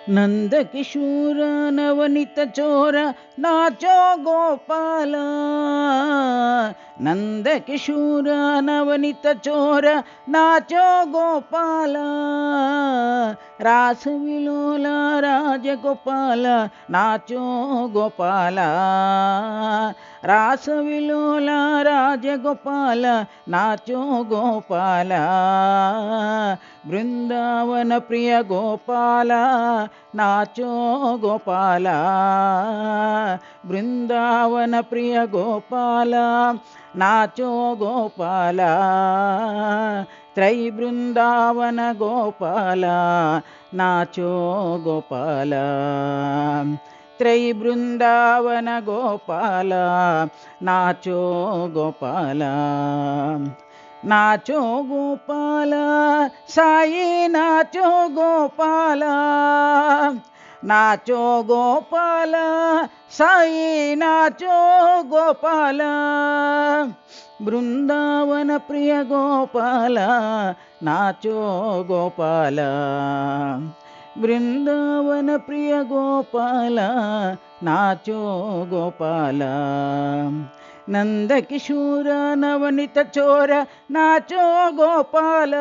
नंदकिशोर नवनीत चोर नाचो गोपाल। नंदकिशोर नवनीत चोर नाचो गोपाल। रासविलोल राजगोपाल नाचो गोपाल। रासविलोल राजगोपाल नाचो गोपाल। बृंदावन प्रिय गोपाल नाचो गोपाल। बृंदावन प्रिय गोपाल नाचो गोपाल। त्रयी बृंदावन गोपाल नाचो गोपाल। त्रयी बृंदावन गोपाल नाचो गोपाल। नाचो गोपाल साई नाचो गोपाल। नाचो गोपाल साई नाचो गोपाल। बृंदावन प्रिय गोपाल नाचो गोपाल। बृंदावन प्रिय गोपाल नाचो गोपाल। नंदकिशोर नवनीत चोर नाचो गोपाल।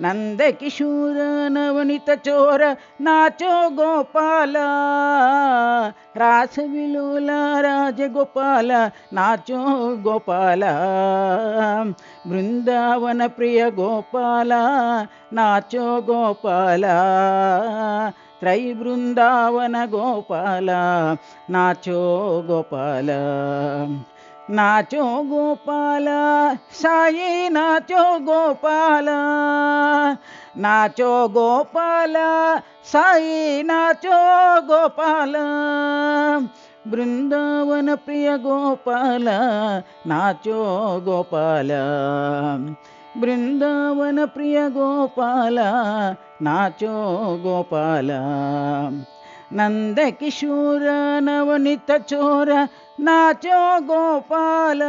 नंदकिशोर नवनीत चोर नाचो गोपाल। रासविलोल राजगोपाल नाचो गोपाल। बृंदावन प्रिय गोपाल नाचो गोपाल। त्रयी बृंदावन गोपाल नाचो गोपाल। नाचो गोपाल साई नाचो गोपाल। नाचो गोपाल साई नाचो गोपाल। बृंदावन प्रिय गोपाल नाचो गोपाल। बृंदावन प्रिय गोपाल नाचो गोपाल। नंदकिशोर नवनीत चोर नाचो गोपाल।